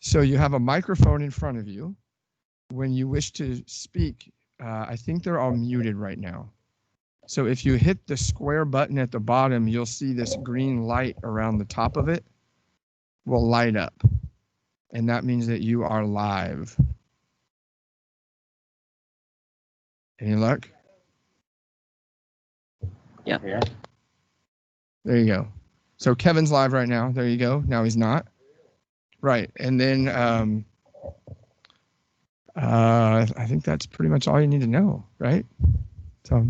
So you have a microphone in front of you. When you wish to speak, I think they're all muted right now. So if you hit the square button at the bottom, you'll see this green light around the top of it will light up. And that means that you are live. Any luck? Yeah. There you go. So Kevin's live right now. There you go. Now he's not. Right. And then I think that's pretty much all you need to know, right? So.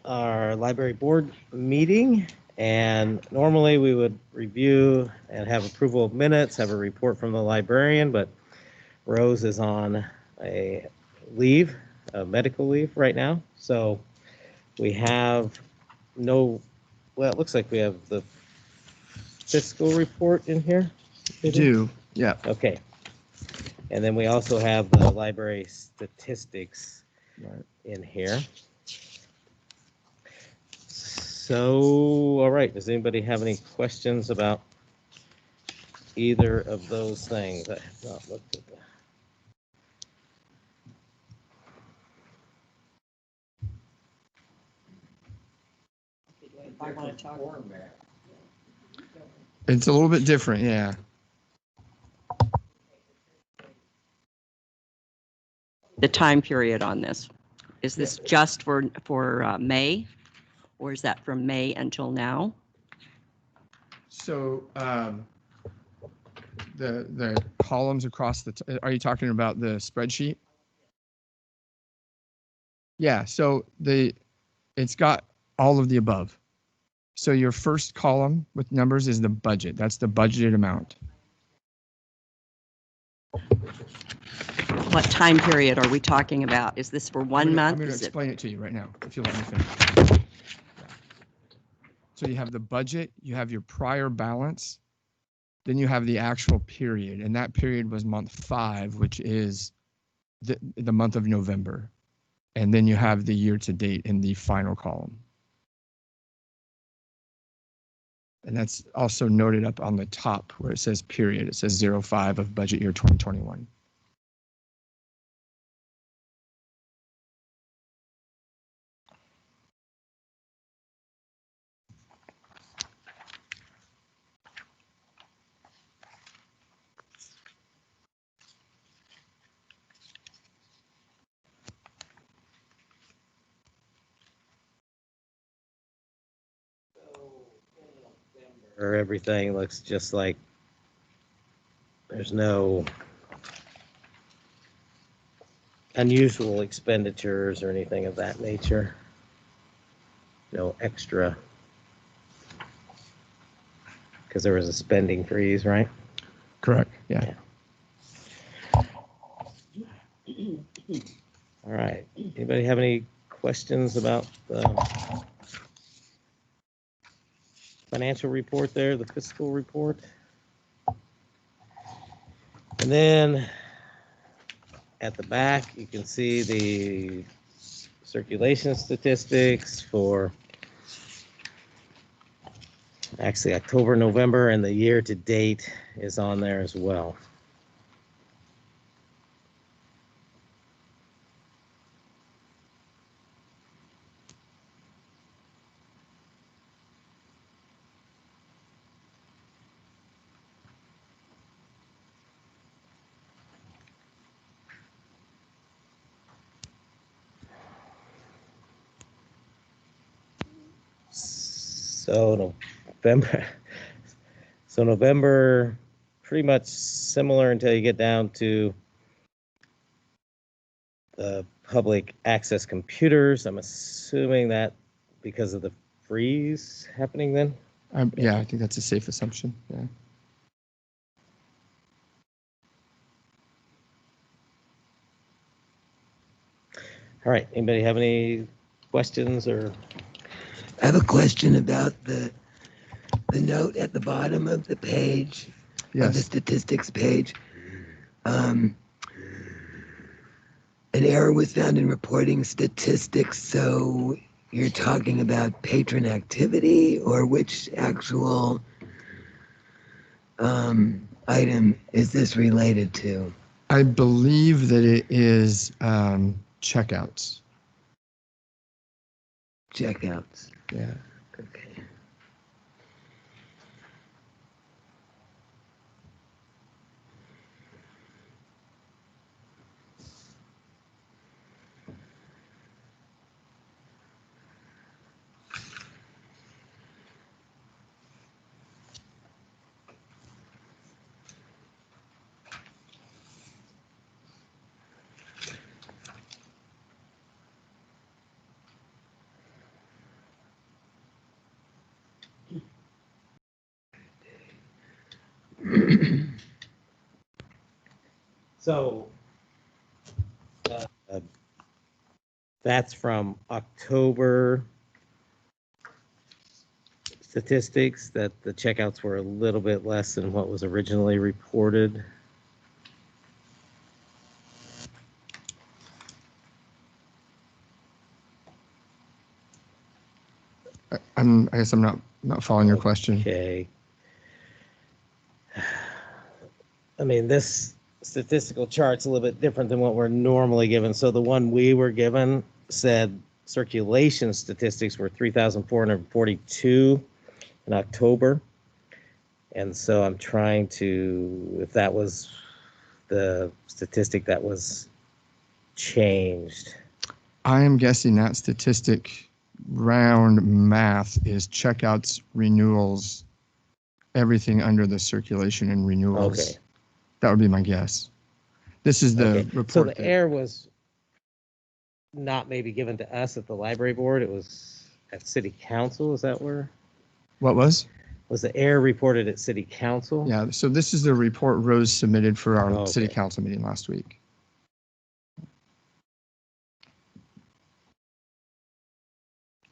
Our library board meeting, and normally we would review and have approval of minutes, have a report from the librarian, but Rose is on a leave, a medical leave right now, so we have well, it looks like we have the fiscal report in here. Do, yeah. Okay. And then we also have the library statistics in here. So, all right, does anybody have any questions about either of those things? I have not looked at that. I want to talk. It's a little bit different, yeah. The time period on this. Is this just for May, or is that from May until now? So the columns across are you talking about the spreadsheet? Yeah, so it's got all of the above. So your first column with numbers is the budget. That's the budgeted amount. What time period are we talking about? Is this for 1 month? I'm going to explain it to you right now, if you let me finish. So you have the budget, you have your prior balance, then you have the actual period, and that period was month 5, which is the month of November. And then you have the year to date in the final column. And that's also noted up on the top where it says period. It says 05 of budget year 2021. Or everything looks just like there's no unusual expenditures or anything of that nature. No extra, because there was a spending freeze, right? Correct, yeah. All right, anybody have any questions about the financial report there, the fiscal report? And then at the back, you can see the circulation statistics for actually October, November, and the year to date is on there as well. So November 2021 pretty much similar until you get down to the public access computers. I'm assuming that because of the freeze happening then. Yeah, I think that's a safe assumption. Yeah. All right, anybody have any questions or? I have a question about the note at the bottom of the page, of the Yes. statistics page. An error was found in reporting statistics, so you're talking about patron activity, or which actual item is this related to? I believe that it is checkouts. Checkouts. Yeah. Okay. So that's from October statistics, that the checkouts were a little bit less than what was originally reported. I guess I'm not following your question. Okay. I mean, this statistical chart's a little bit different than what we're normally given. So the one we were given said circulation statistics were 3,442 in October. And so I'm trying to, if that was the statistic that was changed. I am guessing that statistic round math is checkouts, renewals, everything under the circulation and renewals. Okay. That would be my guess. This is the Okay. report. So the error was not maybe given to us at the library board, it was at city council, is that where? What was? Was the error reported at city council? Yeah, so this is the report Rose submitted for our Okay. city council meeting last week.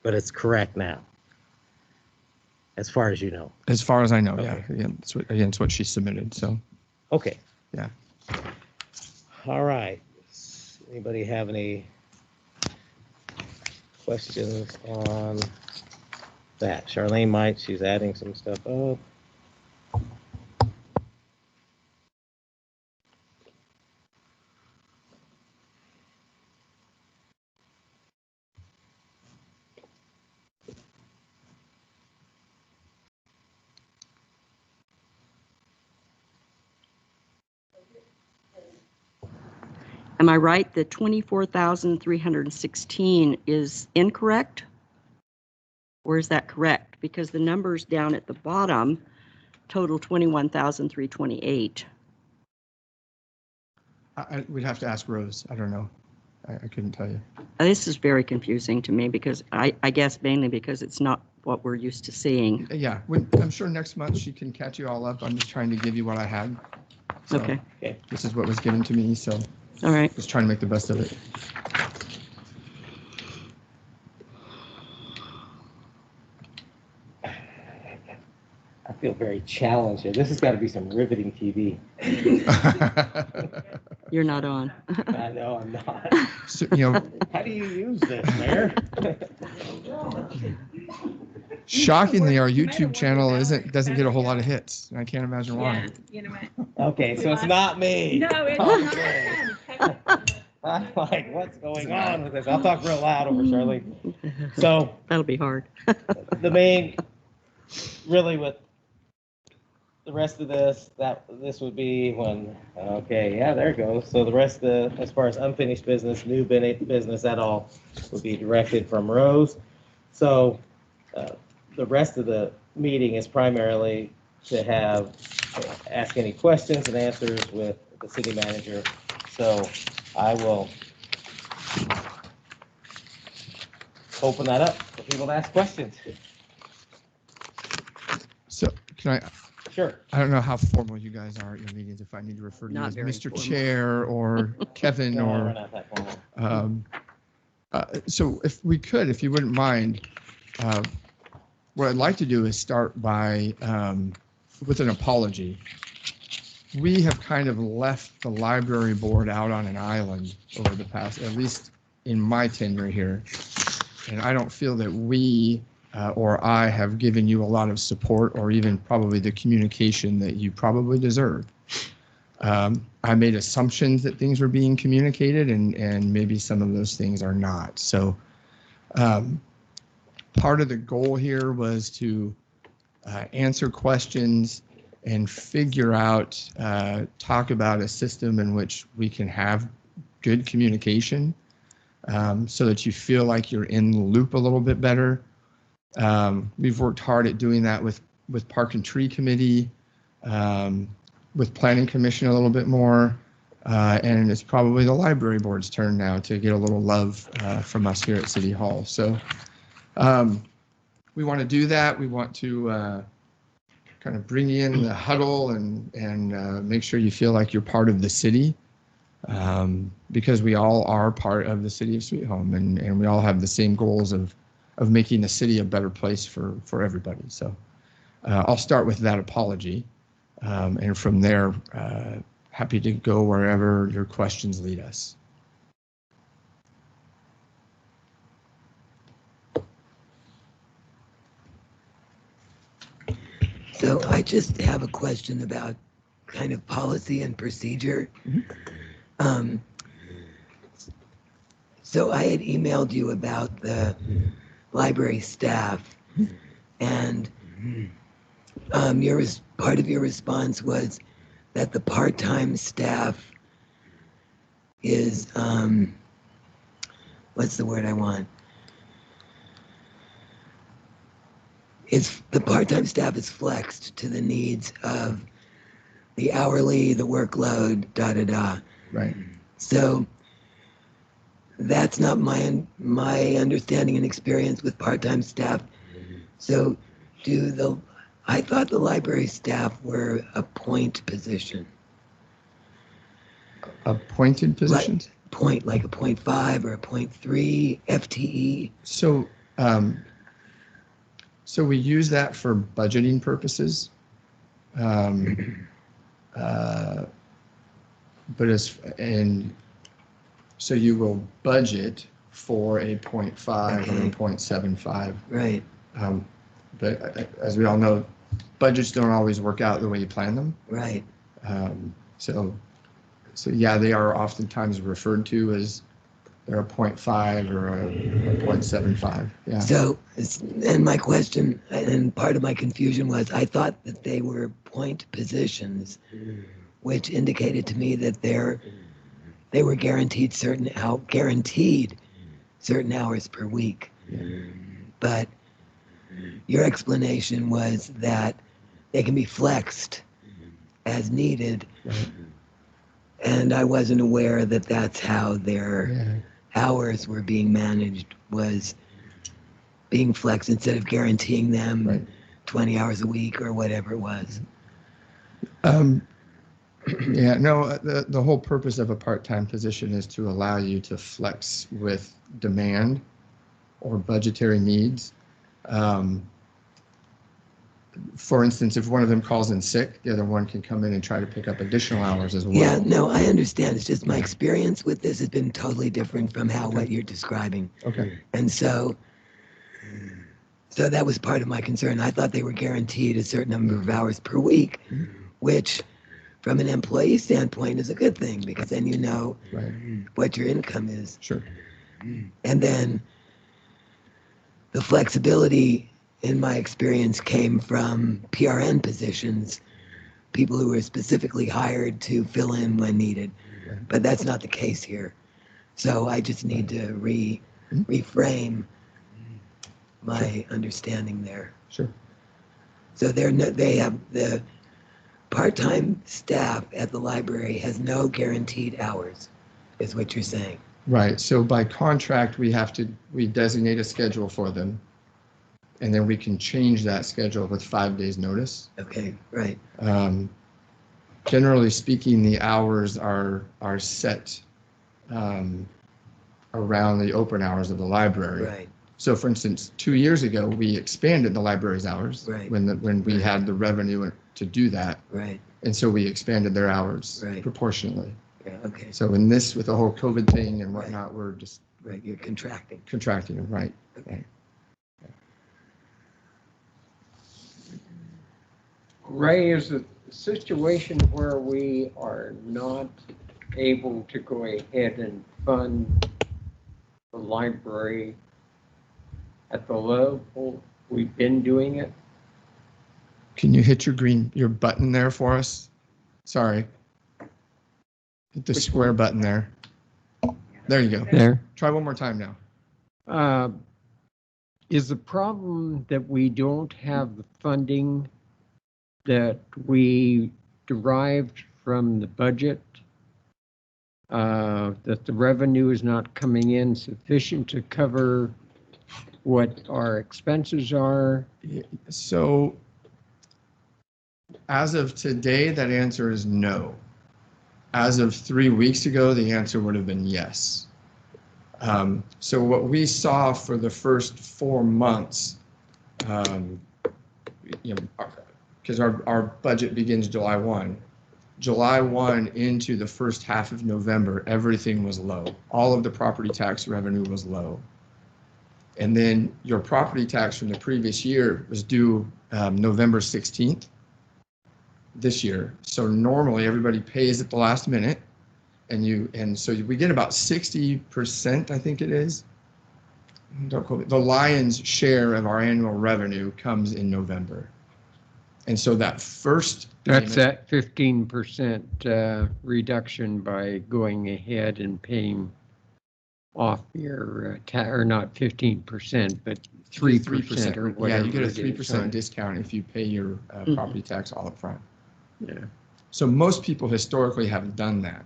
But it's correct now, as far as you know. As far as I know, yeah. Okay. Again, it's what she submitted, so. Okay. Yeah. All right. Anybody have any questions on that? Charlene might, she's adding some stuff up. Am I right that 24,316 is incorrect? Or is that correct? Because the numbers down at the bottom total 21,328. We'd have to ask Rose. I don't know. I couldn't tell you. This is very confusing to me because I guess mainly because it's not what we're used to seeing. Yeah, I'm sure next month she can catch you all up. I'm just trying to give you what I had. So Okay, This is what was given to me, so all right. just trying to make the best of it. I feel very challenged here. This has got to be some riveting TV. You're not on. I know I'm not. So, How do you use this, Mayor? shockingly, our YouTube channel doesn't get a whole lot of hits. I can't imagine why. Yeah, you know what? Okay, so it's not me. No, it's Okay. not. I'm like, what's going on with this? I'll talk real loud over Charlene. So That'll be hard. the main, really with the rest of this, this would be when, okay, yeah, there it goes. So the rest of as far as unfinished business, new business, that all would be directed from Rose. So the rest of the meeting is primarily to ask any questions and answers with the city manager. So I will open that up for people to ask questions. So can Sure. I don't know how formal you guys are at your meetings, if I need to refer to you Not as very Mr. formal. Chair or Kevin No, we're or, not that formal. so if we could, if you wouldn't mind, what I'd like to do is start by, with an apology. We have kind of left the library board out on an island over the past, at least in my tenure here. And I don't feel that we or I have given you a lot of support or even probably the communication that you probably deserve. I made assumptions that things were being communicated and maybe some of those things are not. So part of the goal here was to answer questions and figure out, talk about a system in which we can have good communication so that you feel like you're in the loop a little bit better. We've worked hard at doing that with Park and Tree Committee, with Planning Commission a little bit more, and it's probably the library board's turn now to get a little love from us here at City Hall. So we want to do that. We want to kind of bring you in the huddle and make sure you feel like you're part of the city, because we all are part of the city of Sweet Home, and we all have the same goals of making the city a better place for everybody. So I'll start with that apology, and from there, happy to go wherever your questions lead us. So I just have a question about kind of policy and procedure. So I had emailed you about the library staff, and part of your response was that the part-time staff is, what's the word I want? The part-time staff is flexed to the needs of the hourly, the workload, da-da-da. Right. So that's not my understanding and experience with part-time staff. So I thought the library staff were a point position. Appointed positions? Like a 0.5 or a 0.3 FTE. So we use that for budgeting purposes. So you will budget for a 0.5 or a 0.75. Right. But as we all know, budgets don't always work out the way you plan them. Right. So yeah, they are oftentimes referred to as they're a 0.5 or a 0.75. Yeah. So, and my question and part of my confusion was I thought that they were point positions, which indicated to me that they were guaranteed certain hours per week. But your explanation was that they can be flexed as needed. Right. And I wasn't aware that that's how their hours were being managed, was being flexed instead of guaranteeing them 20 hours a week or whatever it was. Yeah, no, the whole purpose of a part-time position is to allow you to flex with demand or budgetary needs. For instance, if one of them calls in sick, the other one can come in and try to pick up additional hours as well. Yeah, no, I understand. It's just my experience with this has been totally different from what you're describing. Okay. And so that was part of my concern. I thought they were guaranteed a certain number of hours per week, which from an employee standpoint is a good thing because then you know what your income is. Sure. And then the flexibility, in my experience, came from PRN positions, people who were specifically hired to fill in when needed. But that's not the case here. So I just need to reframe my understanding there. Sure. So they have the part-time staff at the library has no guaranteed hours, is what you're saying. Right. So by contract, we designate a schedule for them, and then we can change that schedule with 5 days notice. Okay, right. Generally speaking, the hours are set around the open hours of the library. Right. So, for instance, 2 years ago, we expanded the library's hours Right. when we had the revenue to do that, Right. and so we expanded their hours Right. proportionally. Yeah, okay. So, in this, with the whole COVID thing and whatnot, we're just Right. You're contracting. contracting them, right? Okay. Ray, is it a situation where we are not able to go ahead and fund the library at the level we've been doing it? Can you hit your button there for us? Sorry. Hit the square button there. There you go. There. Try one more time now. Is the problem that we don't have the funding that we derived from the budget? That the revenue is not coming in sufficient to cover what our expenses are? So as of today, that answer is no. As of 3 weeks ago, the answer would have been yes. So what we saw for the first 4 months, because our budget begins July 1. July 1 into the first half of November, everything was low. All of the property tax revenue was low. And then your property tax from the previous year was due November 16th this year. So normally everybody pays at the last minute, and so we get about 60%, I think it is. Don't quote me. The lion's share of our annual revenue comes in November. And so that first That's payment, that 15% reduction by going ahead and paying off your or not 15%, but 3% or whatever. Yeah, you get a it is, 3% right? discount if you pay your property tax all up front. Yeah. So most people historically have done that.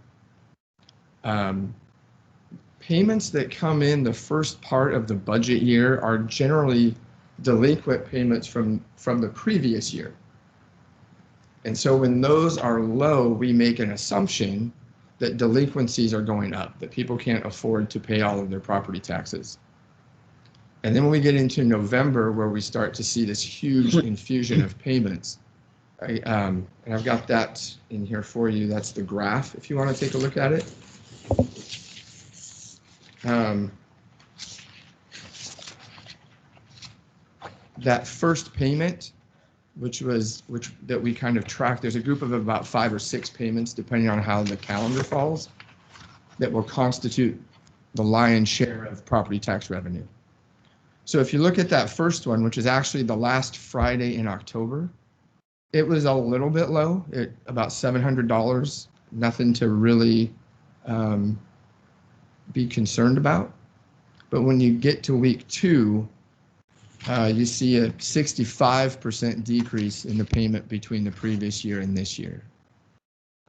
Payments that come in the first part of the budget year are generally delinquent payments from the previous year. And so when those are low, we make an assumption that delinquencies are going up, that people can't afford to pay all of their property taxes. And then when we get into November, where we start to see this huge infusion of payments, and I've got that in here for you. That's the graph, if you want to take a look at it. That first payment, that we kind of track, there's a group of about 5 or 6 payments, depending on how the calendar falls, that will constitute the lion's share of property tax revenue. So if you look at that first one, which is actually the last Friday in October, it was a little bit low, at about $700, nothing to really be concerned about. But when you get to week 2, you see a 65% decrease in the payment between the previous year and this year.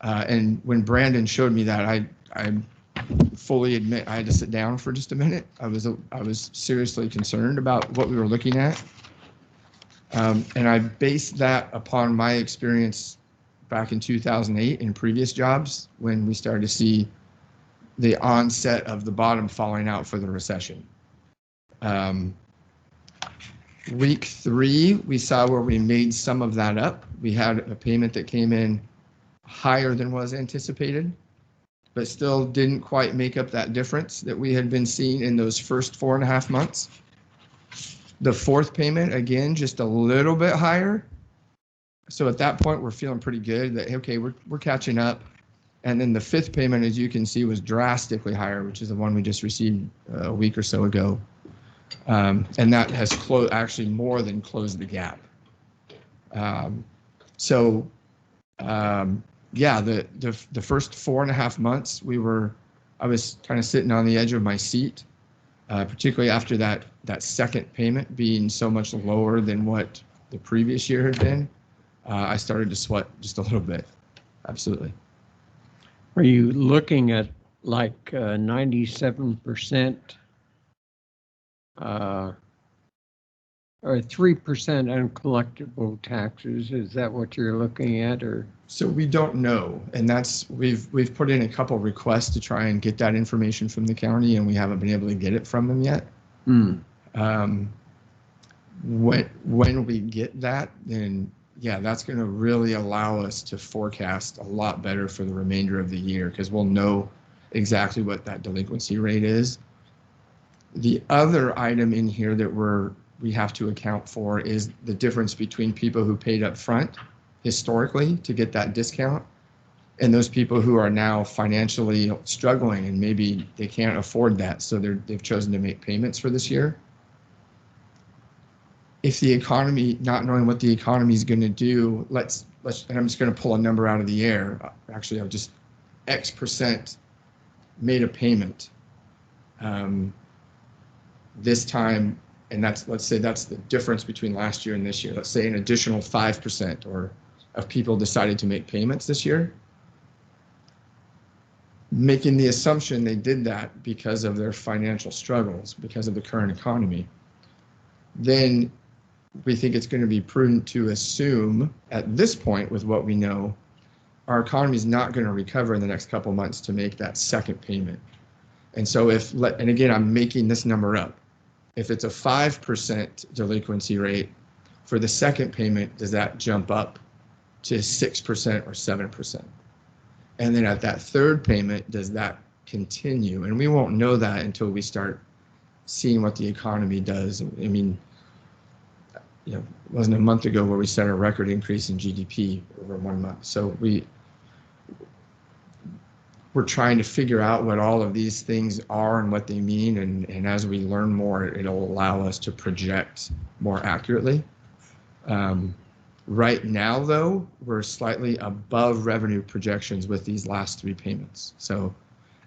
And when Brandon showed me that, I fully admit I had to sit down for just a minute. I was seriously concerned about what we were looking at. And I based that upon my experience back in 2008 in previous jobs, when we started to see the onset of the bottom falling out for the recession. Week 3, we saw where we made some of that up. We had a payment that came in higher than was anticipated, but still didn't quite make up that difference that we had been seeing in those first 4.5 months. The fourth payment, again, just a little bit higher. So at that point, we're feeling pretty good that, okay, we're catching up. And then the fifth payment, as you can see, was drastically higher, which is the one we just received a week or so ago. And that has actually more than closed the gap. Yeah, the first 4.5 months, I was kind of sitting on the edge of my seat, particularly after that second payment being so much lower than what the previous year had been, I started to sweat just a little bit. Absolutely. Are you looking at like 97% or 3% uncollectible taxes? Is that what you're looking at, or? So we don't know, and we've put in a couple requests to try and get that information from the county, and we haven't been able to get it from them yet. When we get that, then yeah, that's going to really allow us to forecast a lot better for the remainder of the year, because we'll know exactly what that delinquency rate is. The other item in here that we have to account for is the difference between people who paid up front historically to get that discount and those people who are now financially struggling and maybe they can't afford that, so they've chosen to make payments for this year. If the economy, not knowing what the economy is going to do, and I'm just going to pull a number out of the air. Actually, I'll just X% made a payment this time, and let's say that's the difference between last year and this year. Let's say an additional 5% or of people decided to make payments this year, making the assumption they did that because of their financial struggles, because of the current economy, then we think it's going to be prudent to assume at this point, with what we know, our economy is not going to recover in the next couple months to make that second payment. And so and again, I'm making this number up. If it's a 5% delinquency rate for the second payment, does that jump up to 6% or 7%? And then at that third payment, does that continue? And we won't know that until we start seeing what the economy does. I mean, it wasn't a month ago where we set a record increase in GDP over 1 month. So we're trying to figure out what all of these things are and what they mean. And as we learn more, it'll allow us to project more accurately. Right now, though, we're slightly above revenue projections with these last 3 payments. So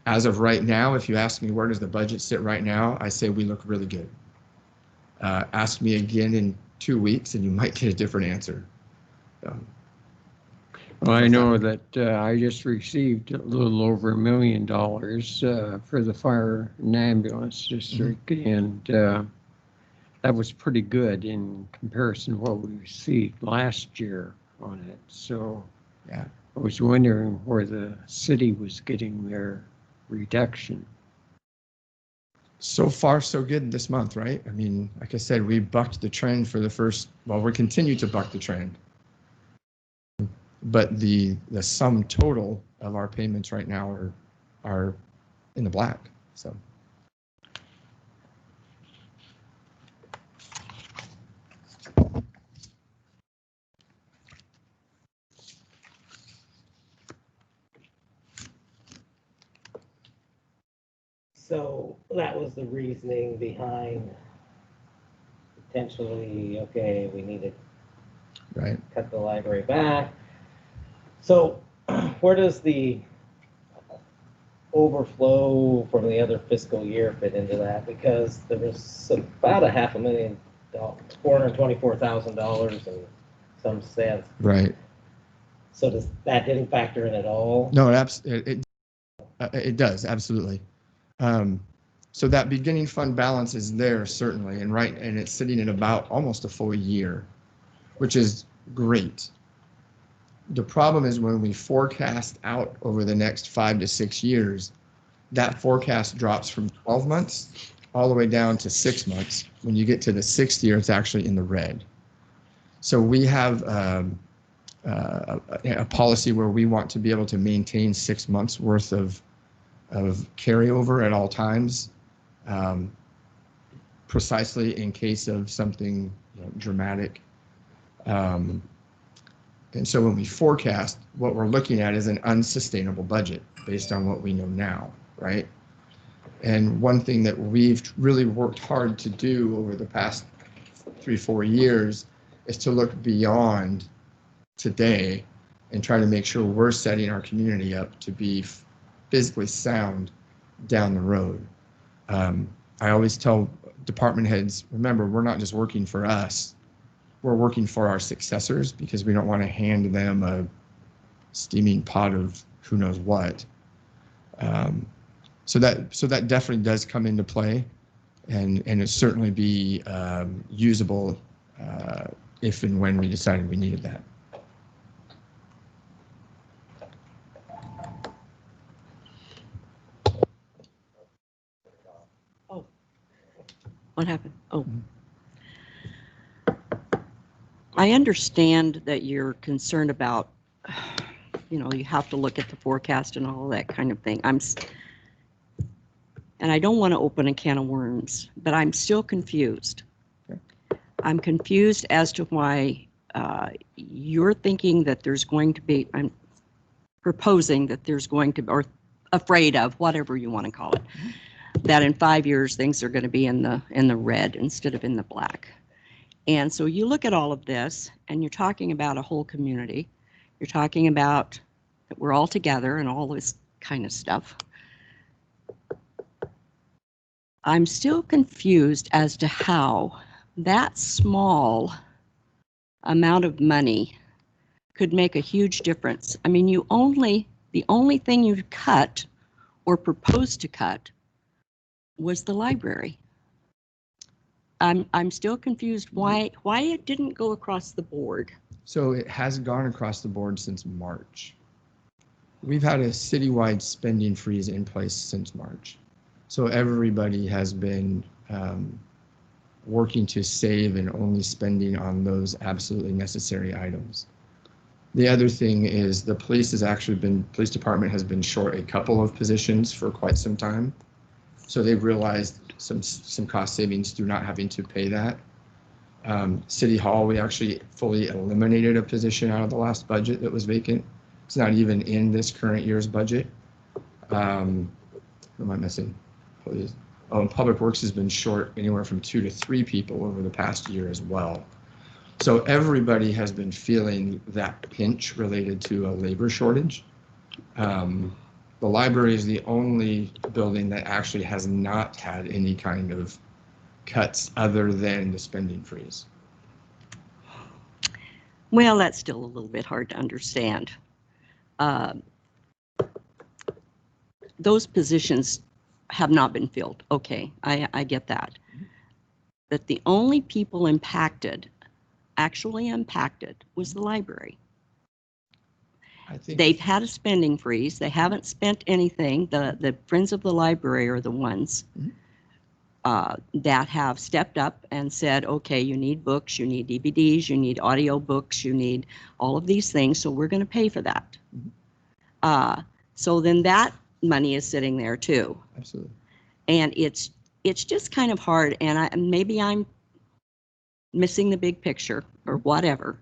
as of right now, if you ask me where does the budget sit right now, I say we look really good. Ask me again in 2 weeks and you might get a different answer. Well, I know that I just received a little over $1 million for the fire and ambulance district, and that was pretty good in comparison to what we received last year on it. So yeah, I was wondering where the city was getting their reduction. So far, so good this month, right? I mean, like I said, we bucked the trend for the first, well, we continue to buck the trend. But the sum total of our payments right now are in the black. So So that was the reasoning behind potentially, okay, we need to right. cut the library back. So where does the overflow from the other fiscal year fit into that? Because there was about $500,000, $424,000 and some cents. Right. So that didn't factor in at all? No, it does, absolutely. So that beginning fund balance is there, certainly, and it's sitting at about almost a full year, which is great. The problem is when we forecast out over the next 5 to 6 years, that forecast drops from 12 months all the way down to 6 months. When you get to the 6th year, it's actually in the red. So we have a policy where we want to be able to maintain 6 months worth of carryover at all times, precisely in case of something dramatic. And so when we forecast, what we're looking at is an unsustainable budget based on what we know now, right? And one thing that we've really worked hard to do over the past 3-4 years is to look beyond today and try to make sure we're setting our community up to be physically sound down the road. I always tell department heads, remember, we're not just working for us. we're working for our successors because we don't want to hand them a steaming pot of who knows what. So that definitely does come into play, and it certainly be usable if and when we decided we needed that. What happened? Oh. I understand that you're concerned about, you have to look at the forecast and all that kind of thing. And I don't want to open a can of worms, but I'm still confused. Okay. I'm confused as to why you're thinking that there's going to be, I'm proposing that there's going to, or afraid of, whatever you want to call it, that in 5 years things are going to be in the red instead of in the black. And so you look at all of this and you're talking about a whole community. You're talking about that we're all together and all this kind of stuff. I'm still confused as to how that small amount of money could make a huge difference. I mean, the only thing you cut or proposed to cut was the library. I'm still confused why it didn't go across the board. So it has gone across the board since March. We've had a citywide spending freeze in place since March. So everybody has been working to save and only spending on those absolutely necessary items. The other thing is the police department has been short a couple of positions for quite some time. So they've realized some cost savings through not having to pay that. City Hall, we actually fully eliminated a position out of the last budget that was vacant. It's not even in this current year's budget. What am I missing? Please. Oh, and Public Works has been short anywhere from 2 to 3 people over the past year as well. So everybody has been feeling that pinch related to a labor shortage. The library is the only building that actually has not had any kind of cuts other than the spending freeze. Well, that's still a little bit hard to understand. Those positions have not been filled. Okay, I get that. But the only people actually impacted, was the library. I think They've had a spending freeze. They haven't spent anything. The Friends of the Library are the ones that have stepped up and said, okay, you need books, you need DVDs, you need audio books, you need all of these things, so we're going to pay for that. So then that money is sitting there too. Absolutely. And it's just kind of hard, and maybe I'm missing the big picture or whatever.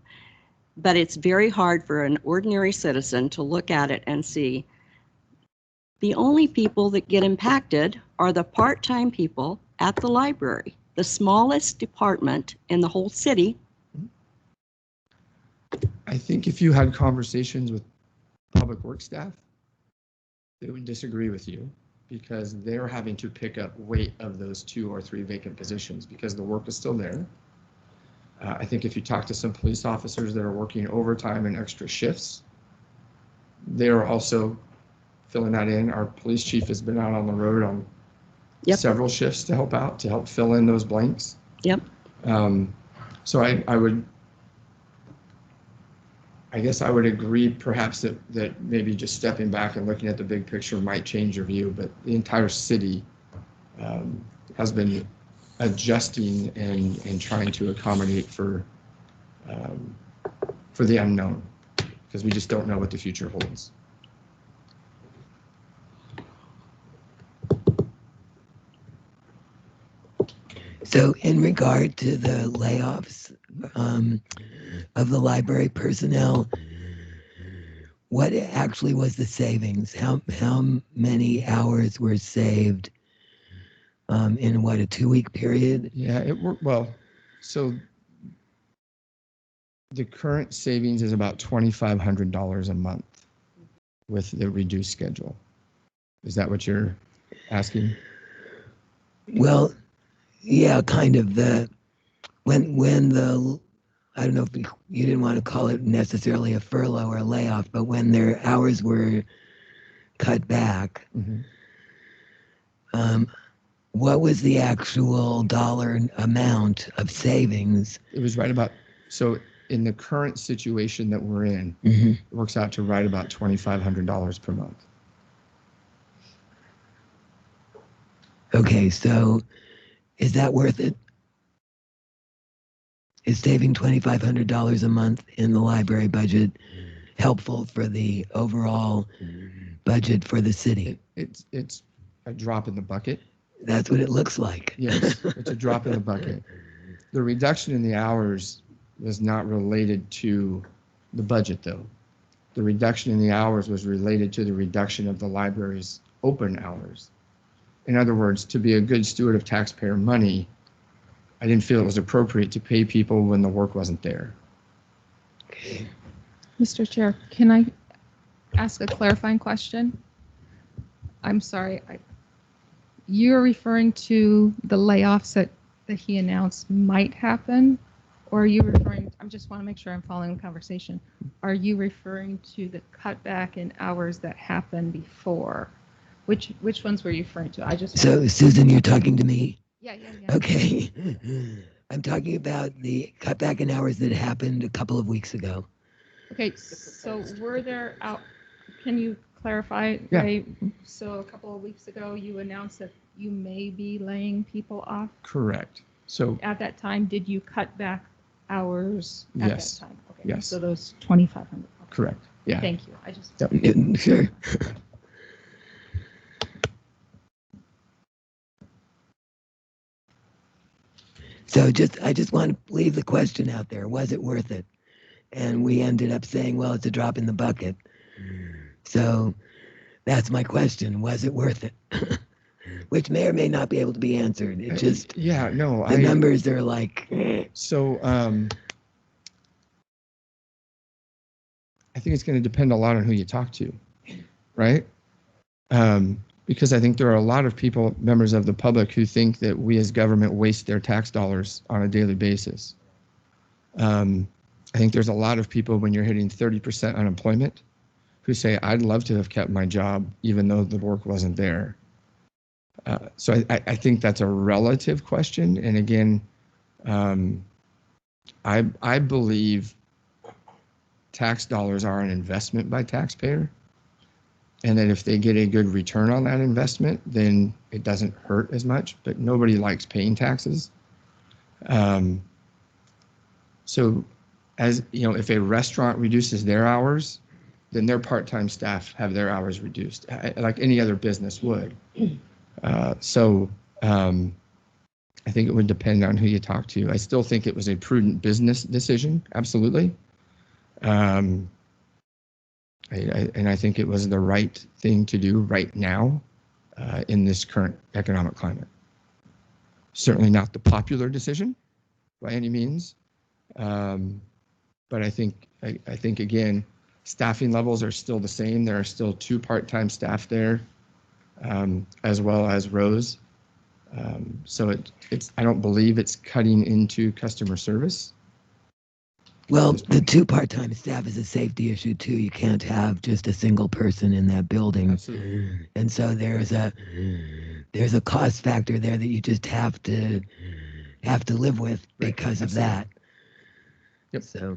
But it's very hard for an ordinary citizen to look at it and see the only people that get impacted are the part-time people at the library, the smallest department in the whole city. I think if you had conversations with Public Works staff, they would disagree with you because they're having to pick up weight of those 2 or 3 vacant positions because the work is still there. I think if you talk to some police officers that are working overtime and extra shifts, they are also filling that in. Our police chief has been out on the road on several shifts to help fill in those blanks. Yep. So I guess I would agree perhaps that maybe just stepping back and looking at the big picture might change your view, but the entire city has been adjusting and trying to accommodate for the unknown, because we just don't know what the future holds. So in regard to the layoffs of the library personnel, what actually was the savings? How many hours were saved in what, a 2-week period? Yeah, it worked well. So the current savings is about $2,500 a month with the reduced schedule. Is that what you're asking? Well, yeah, kind of. When I don't know if you didn't want to call it necessarily a furlough or a layoff, but when their hours were cut back, Mhm. what was the actual dollar amount of savings? It was right about, so in the current situation that we're in, Mhm. it works out to right about $2,500 per month. Okay, so is that worth it? Is saving $2,500 a month in the library budget helpful for the overall budget for the city? It's a drop in the bucket. That's what it looks like. Yes, it's a drop in the bucket. The reduction in the hours was not related to the budget, though. The reduction in the hours was related to the reduction of the library's open hours. In other words, to be a good steward of taxpayer money, I didn't feel it was appropriate to pay people when the work wasn't there. Mr. Chair, can I ask a clarifying question? I'm sorry. You're referring to the layoffs that he announced might happen? Or are you referring, I just want to make sure I'm following the conversation. Are you referring to the cutback in hours that happened before? Which ones were you referring to? I just. So, Susan, you're talking to me? Yeah. Okay. I'm talking about the cutback in hours that happened a couple of weeks ago. Okay, so were there can you clarify, Yeah. right? So a couple of weeks ago, you announced that you may be laying people off. Correct. So At that time, did you cut back hours at Yes. that time? Okay. Yes. So those 2,500. Okay. correct. Yeah. Thank you. I just. Yep. Sure. So I just want to leave the question out there. Was it worth it? And we ended up saying, well, it's a drop in the bucket. So that's my question. Was it worth it? Which may or may not be able to be answered. It just, Yeah, no, the numbers are like, So I think it's going to depend a lot on who you talk to, right? Because I think there are a lot of people, members of the public, who think that we as government waste their tax dollars on a daily basis. I think there's a lot of people when you're hitting 30% unemployment who say, I'd love to have kept my job even though the work wasn't there. So I think that's a relative question. And again, I believe tax dollars are an investment by taxpayer, and that if they get a good return on that investment, then it doesn't hurt as much, but nobody likes paying taxes. So as you know, if a restaurant reduces their hours, then their part-time staff have their hours reduced, like any other business would. I think it would depend on who you talk to. I still think it was a prudent business decision, absolutely. And I think it was the right thing to do right now in this current economic climate. Certainly not the popular decision by any means, but I think again, staffing levels are still the same. There are still 2 part-time staff there, as well as Rose. So I don't believe it's cutting into customer service. well, the 2 part-time staff is a safety issue too. You can't have just a single person in that building. Absolutely. And so there's a cost factor there that you just have to live with Right, because of absolutely. that. Yep. So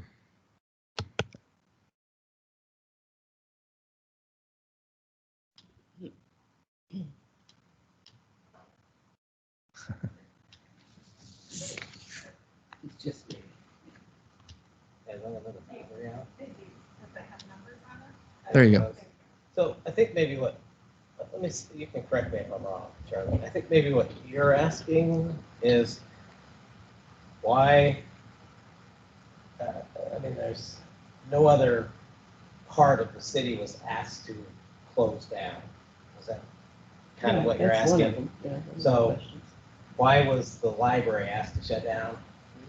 It's just. There you go. So I think maybe let me see, you can correct me if I'm wrong, Charlie. I think maybe what you're asking is why, there's no other part of the city was asked to close down. Is that kind of what you're asking? So why was the library asked to shut down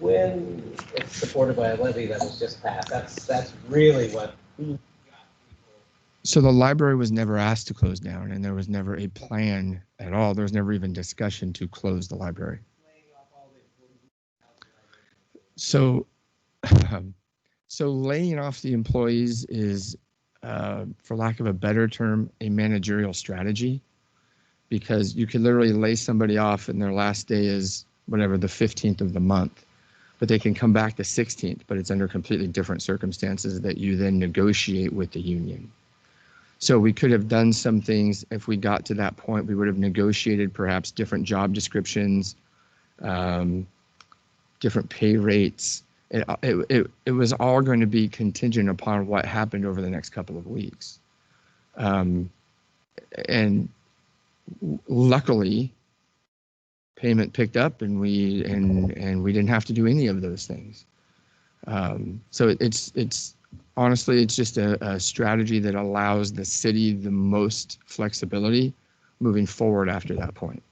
when it's supported by a levy that was just passed? That's really what. So the library was never asked to close down, and there was never a plan at all. There was never even discussion to close the library. So So laying off the employees is, for lack of a better term, a managerial strategy, because you could literally lay somebody off and their last day is whatever, the 15th of the month, but they can come back the 16th, but it's under completely different circumstances that you then negotiate with the union. So we could have done some things. If we got to that point, we would have negotiated perhaps different job descriptions, different pay rates. It was all going to be contingent upon what happened over the next couple of weeks. And luckily, payment picked up, and we didn't have to do any of those things. So it's honestly, it's just a strategy that allows the city the most flexibility moving forward after that point.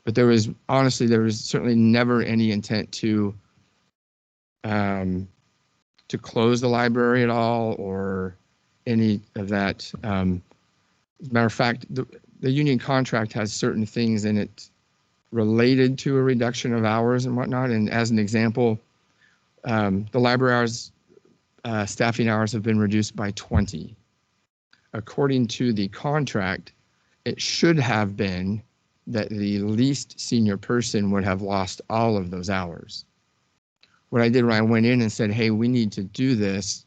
But there was certainly never any intent to close the library at all, or any of that. As a matter of fact, the union contract has certain things in it related to a reduction of hours and whatnot. And as an example, the library hours, staffing hours have been reduced by 20. According to the contract, it should have been that the least senior person would have lost all of those hours. What I did when I went in and said, hey, we need to do this,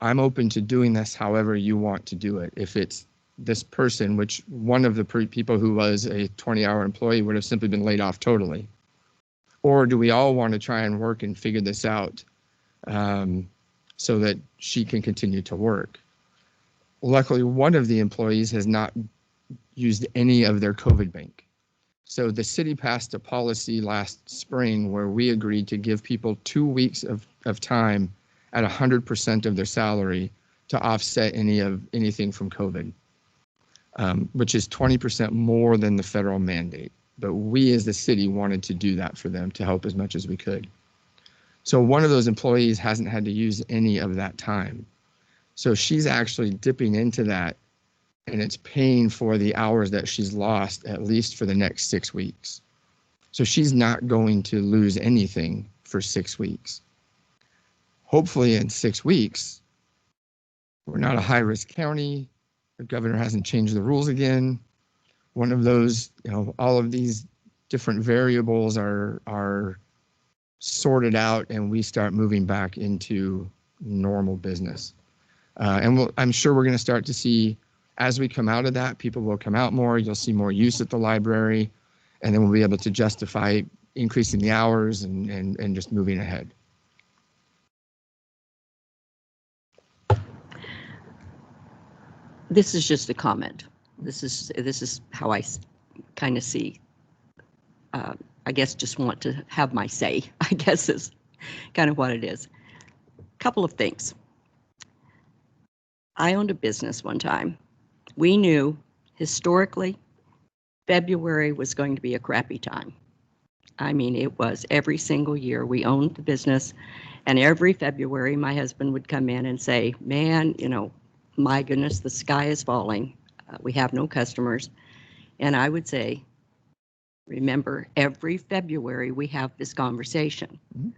I'm open to doing this however you want to do it. If it's this person, which one of the people who was a 20-hour employee would have simply been laid off totally. Or do we all want to try and work and figure this out so that she can continue to work? Luckily, one of the employees has not used any of their COVID bank. So the city passed a policy last spring where we agreed to give people 2 weeks of time at 100% of their salary to offset anything from COVID, which is 20% more than the federal mandate. But we as the city wanted to do that for them to help as much as we could. So one of those employees hasn't had to use any of that time. So she's actually dipping into that, and it's paying for the hours that she's lost, at least for the next 6 weeks. So she's not going to lose anything for 6 weeks. Hopefully in 6 weeks, we're not a high-risk county. The governor hasn't changed the rules again. One of those, all of these different variables are sorted out, and we start moving back into normal business. And I'm sure we're going to start to see, as we come out of that, people will come out more. You'll see more use at the library, and then we'll be able to justify increasing the hours and just moving ahead. This is just a comment. This is how I kind of see. I guess just want to have my say, I guess is kind of what it is. Couple of things. I owned a business one time. We knew historically February was going to be a crappy time. I mean, it was every single year we owned the business, and every February my husband would come in and say, man, my goodness, the sky is falling. We have no customers. And I would say, remember, every February we have this conversation. Mm-hmm.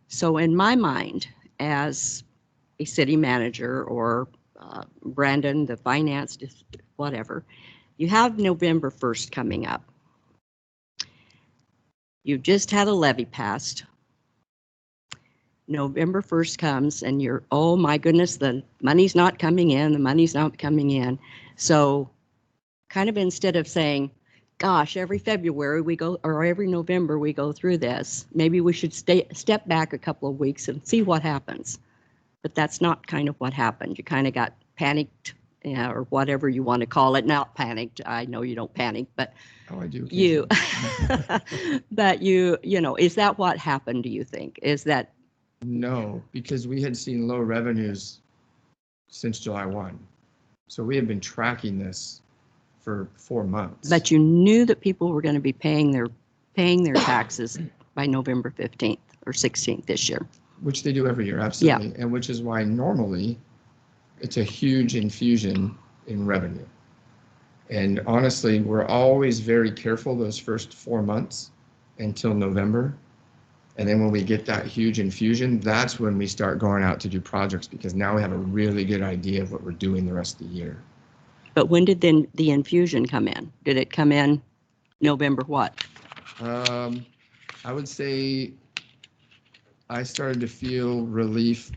So in my mind, as a city manager or Brandon, the finance, whatever, you have November 1st coming up. You just had a levy passed. November 1st comes and you're, oh my goodness, the money's not coming in, the money's not coming in. So kind of instead of saying, gosh, every February we go, or every November we go through this, maybe we should step back a couple of weeks and see what happens. But that's not kind of what happened. You kind of got panicked, or whatever you want to call it. Not panicked. I know you don't panic, but oh, I do. You, but is that what happened? Do you think? Is that? No, because we had seen low revenues since July 1. So we had been tracking this for 4 months. But you knew that people were going to be paying their taxes by November 15th or 16th this year. Which they do every year, absolutely. Yeah. And which is why normally it's a huge infusion in revenue. And honestly, we're always very careful those first 4 months until November. And then when we get that huge infusion, that's when we start going out to do projects, because now we have a really good idea of what we're doing the rest of the year. But when did then the infusion come in? Did it come in November what? I would say I started to feel relief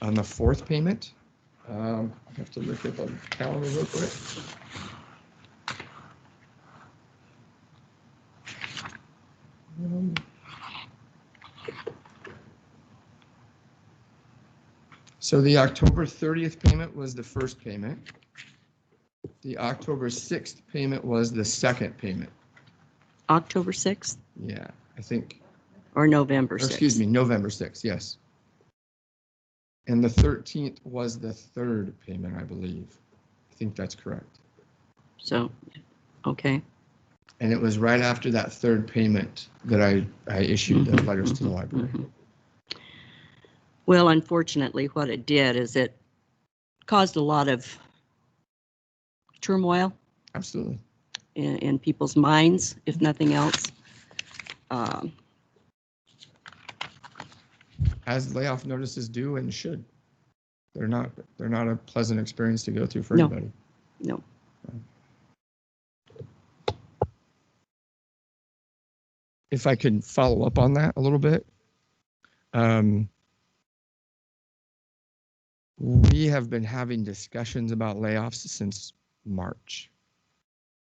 on the 4th payment. I have to look at the calendar real quick. So the October 30th payment was the first payment. The October 6th payment was the second payment. October 6th Yeah, I think, or November or 6th? excuse me, November 6th, yes. And the 13th was the third payment, I believe. I think that's correct. So, okay. And it was right after that third payment that I issued the letters to the library. Mhm. Well, unfortunately, what it did is it caused a lot of turmoil Absolutely. in people's minds, if nothing else. As layoff notices do and should. They're not a pleasant experience to go through for No. anybody. No. If I could follow up on that a little bit. We have been having discussions about layoffs since March.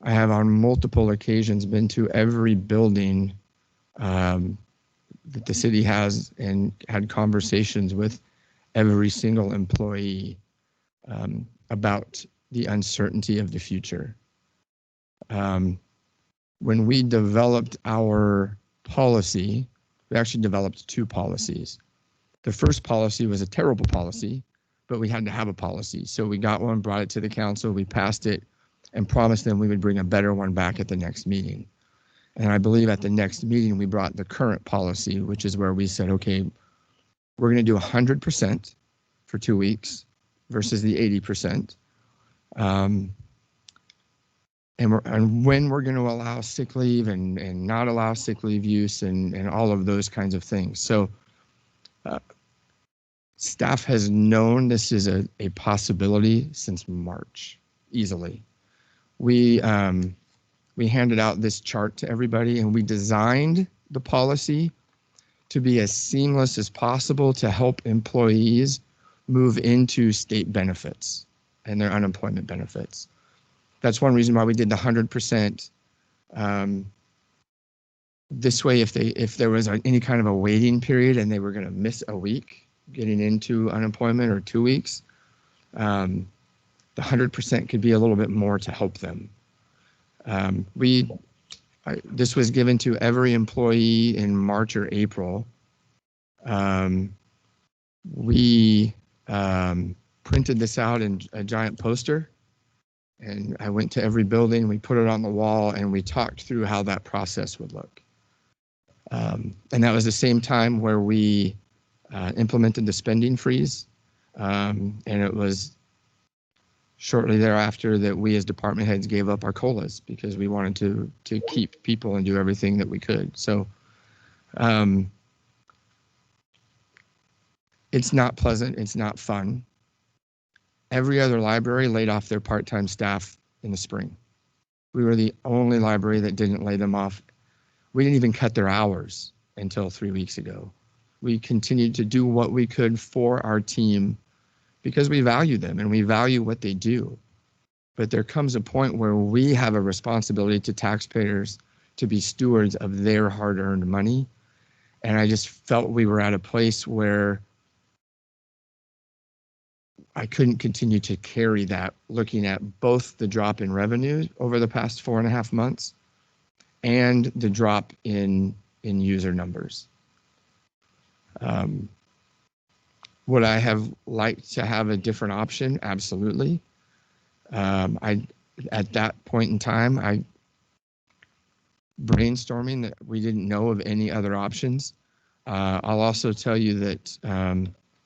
I have on multiple occasions been to every building that the city has and had conversations with every single employee about the uncertainty of the future. When we developed our policy, we actually developed 2 policies. The first policy was a terrible policy, but we had to have a policy. So we got one, brought it to the council, we passed it, and promised them we would bring a better one back at the next meeting. And I believe at the next meeting, we brought the current policy, which is where we said, okay, we're going to do 100% for 2 weeks versus the 80%. And when we're going to allow sick leave and not allow sick leave use and all of those kinds of things. So staff has known this is a possibility since March, easily. We handed out this chart to everybody, and we designed the policy to be as seamless as possible to help employees move into state benefits and their unemployment benefits. That's one reason why we did the 100%. This way, if there was any kind of a waiting period and they were going to miss a week getting into unemployment or 2 weeks, the 100% could be a little bit more to help them. This was given to every employee in March or April. We printed this out in a giant poster, and I went to every building, we put it on the wall, and we talked through how that process would look. And that was the same time where we implemented the spending freeze, and it was shortly thereafter that we as department heads gave up our COLAs because we wanted to keep people and do everything that we could. So it's not pleasant, it's not fun. Every other library laid off their part-time staff in the spring. We were the only library that didn't lay them off. We didn't even cut their hours until 3 weeks ago. We continued to do what we could for our team because we value them and we value what they do. But there comes a point where we have a responsibility to taxpayers to be stewards of their hard-earned money. And I just felt we were at a place where I couldn't continue to carry that, looking at both the drop in revenue over the past 4.5 months and the drop in user numbers. Would I have liked to have a different option? Absolutely. At that point in time, brainstorming that we didn't know of any other options. I'll also tell you that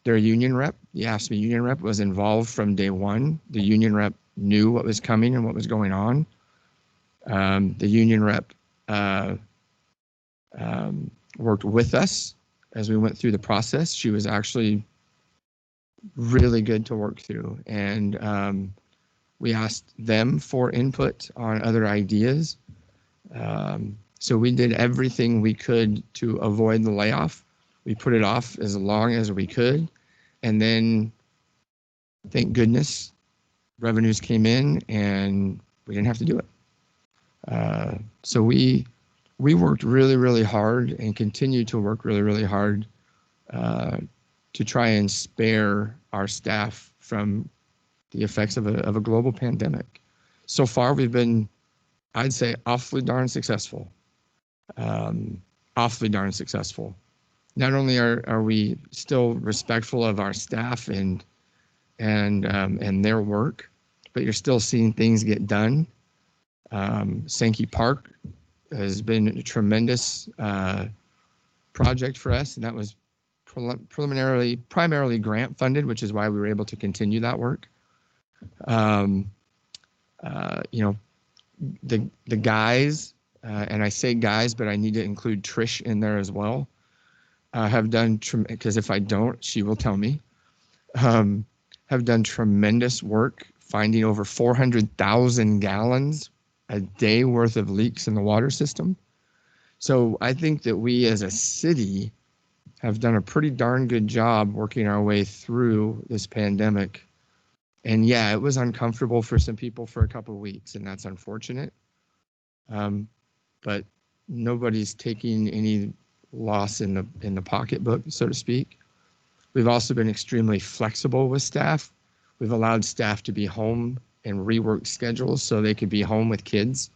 their union rep, the AFSCME union rep, was involved from day one. The union rep knew what was coming and what was going on. The union rep worked with us as we went through the process. She was actually really good to work through. And we asked them for input on other ideas. So we did everything we could to avoid the layoff. We put it off as long as we could. And then, thank goodness, revenues came in and we didn't have to do it. So we worked really, really hard and continue to work really, really hard to try and spare our staff from the effects of a global pandemic. So far, we've been, I'd say, awfully darn successful. Awfully darn successful. Not only are we still respectful of our staff and their work, but you're still seeing things get done. Sankey Park has been a tremendous project for us, and that was primarily grant funded, which is why we were able to continue that work. The guys, and I say guys, but I need to include Trish in there as well, have done, because if I don't, she will tell me, have done tremendous work finding over 400,000 gallons a day worth of leaks in the water system. So I think that we as a city have done a pretty darn good job working our way through this pandemic. And yeah, it was uncomfortable for some people for a couple of weeks, and that's unfortunate. But nobody's taking any loss in the pocketbook, so to speak. We've also been extremely flexible with staff. We've allowed staff to be home and rework schedules so they could be home with kids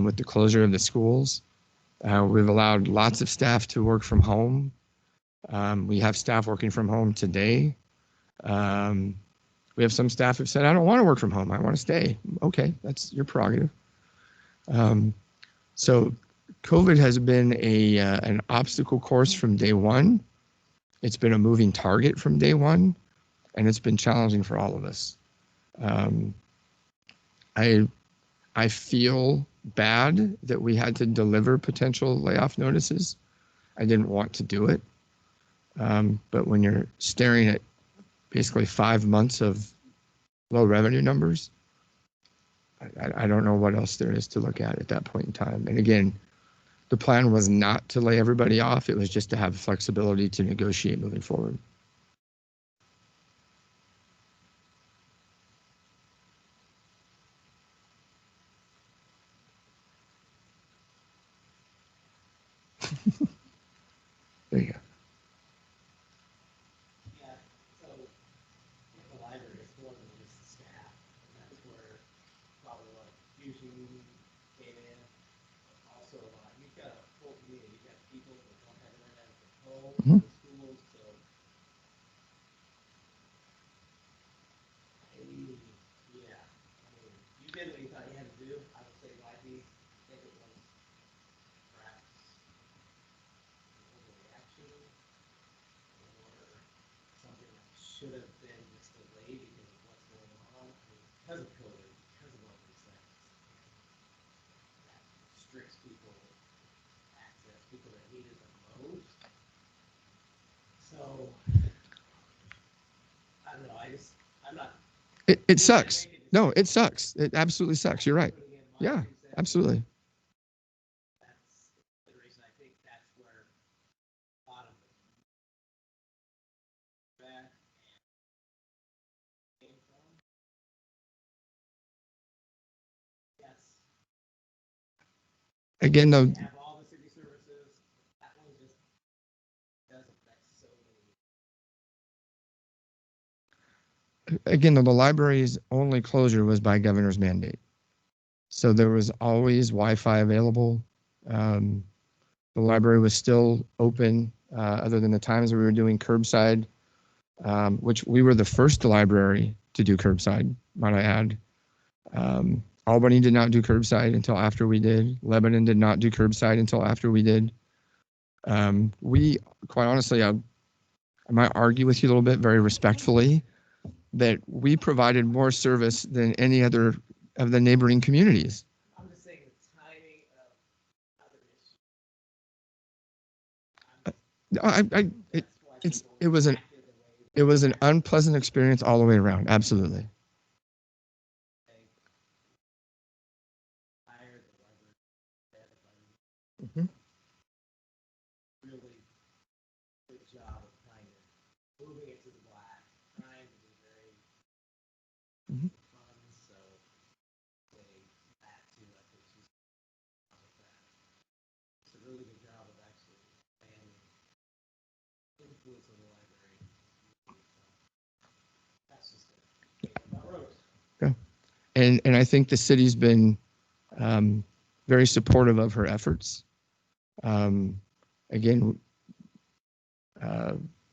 with the closure of the schools. We've allowed lots of staff to work from home. We have staff working from home today. We have some staff who've said, I don't want to work from home. I want to stay. Okay, that's your prerogative. So COVID has been an obstacle course from day one. It's been a moving target from day one, and it's been challenging for all of us. I feel bad that we had to deliver potential layoff notices. I didn't want to do it. But when you're staring at basically 5 months of low revenue numbers, I don't know what else there is to look at that point in time. And again, the plan was not to lay everybody off. It was just to have flexibility to negotiate moving forward. There you go. Yeah, so the library is more than just the staff, and that's where probably a lot of confusion came in. Also, you've got a full community, you've got people that don't have internet at home, Mhm. in schools, so. Yeah, I mean, you did what you thought you had to do. I would say likely, I think it was perhaps an overreaction or something that should have been just delayed because of what's going on. I mean, because of COVID, because of all these things. That restricts people access, people that need it the most. So, I don't know, I'm not. It sucks. No, it sucks. It absolutely sucks. You're right. Yeah, absolutely. That's the reason I think that's where a lot of that came from. Yes. Again, though, Have all the city services, that one just does affect so many. the library's only closure was by governor's mandate. So there was always Wi-Fi available. The library was still open other than the times we were doing curbside, which we were the first library to do curbside, might I add. Albany did not do curbside until after we did. Lebanon did not do curbside until after we did. We, quite honestly, I might argue with you a little bit very respectfully that we provided more service than any other of the neighboring communities. I'm just saying the timing of other issues. It was an unpleasant experience all the way around. Absolutely. Mhm. Really good job of kind of moving it to the black, trying to be very Mhm. fun. So they that too, I think she's it's a really good job of actually expanding influence of the library. That's just it. About Rose. And I think the city's been very supportive of her efforts. Again,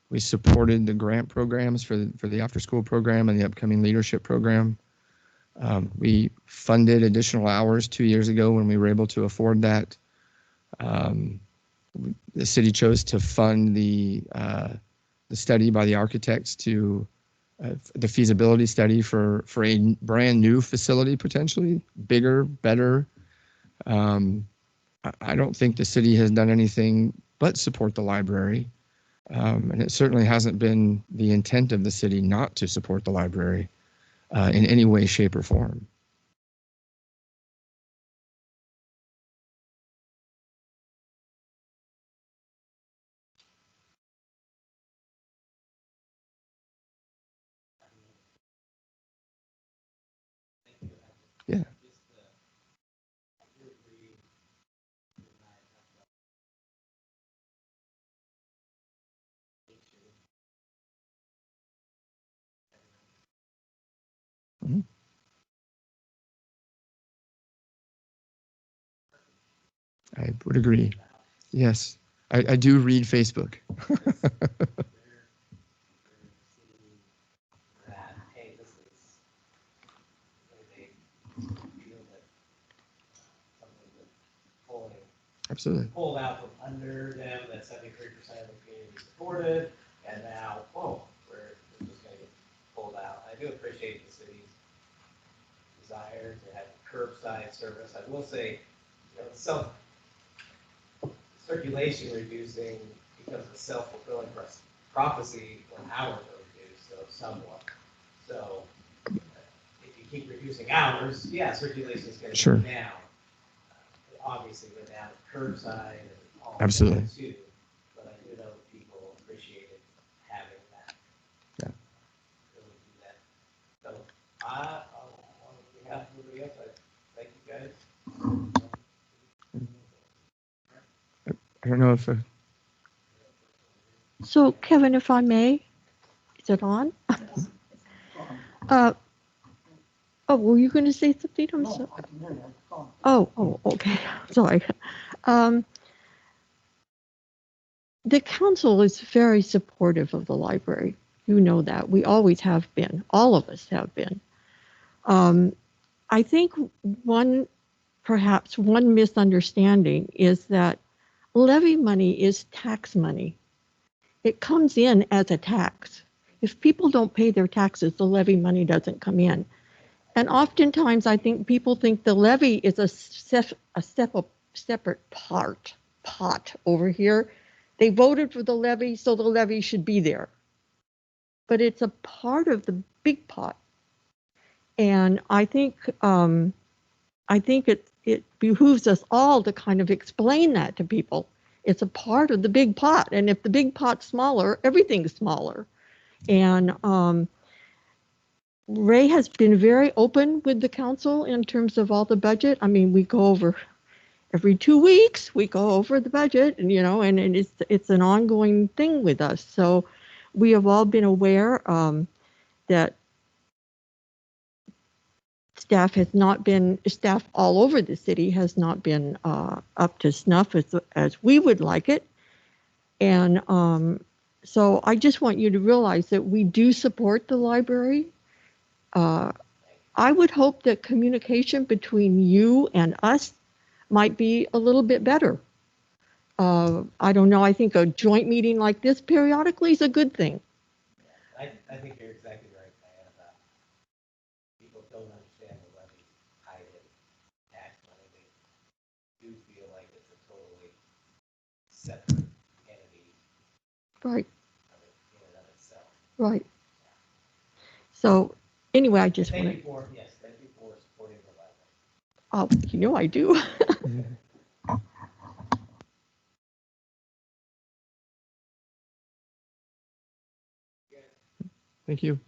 we supported the grant programs for the after school program and the upcoming leadership program. We funded additional hours 2 years ago when we were able to afford that. The city chose to fund the study by the architects to the feasibility study for a brand new facility, potentially bigger, better. I don't think the city has done anything but support the library. And it certainly hasn't been the intent of the city not to support the library in any way, shape, or form. Yeah. Mhm. I would agree. Yes, I do read Facebook. That hey, this is they feel that something that pulling Absolutely. pulled out from under them that 73% of the community supported, and now, whoa, we're just going to get pulled out. I do appreciate the city's desire to have curbside service. I will say, self circulation reducing becomes a self-fulfilling prophecy when hours are reduced, so somewhat. So if you keep reducing hours, yeah, circulation is going to Sure. go down. Obviously, without curbside and all of Absolutely. that too. But I do know that people appreciated having that. Yeah. Really do that. So on behalf of everybody else, I thank you guys. I don't know if So, Kevin, if I may, is it on? Uh, oh, were you going to say something? I'm sorry. Oh, okay. Sorry. Um, the council is very supportive of the library. You know that. We always have been. All of us have been. I think perhaps one misunderstanding is that levy money is tax money. It comes in as a tax. If people don't pay their taxes, the levy money doesn't come in. And oftentimes, I think people think the levy is a separate pot over here. They voted for the levy, so the levy should be there. But it's a part of the big pot. And I think it behooves us all to kind of explain that to people. It's a part of the big pot, and if the big pot's smaller, everything's smaller. And Ray has been very open with the council in terms of all the budget. I mean, we go over every 2 weeks, we go over the budget, and and it's an ongoing thing with us. So we have all been aware that staff all over the city has not been up to snuff as we would like it. And so I just want you to realize that we do support the library. I would hope that communication between you and us might be a little bit better. I don't know. I think a joint meeting like this periodically is a good thing. I think you're exactly right, Diana. People don't understand the levy tied in tax money. They do feel like it's a totally separate entity Right. Right. So anyway, I just want to, thank you for supporting the library. oh, you know I do. Thank you.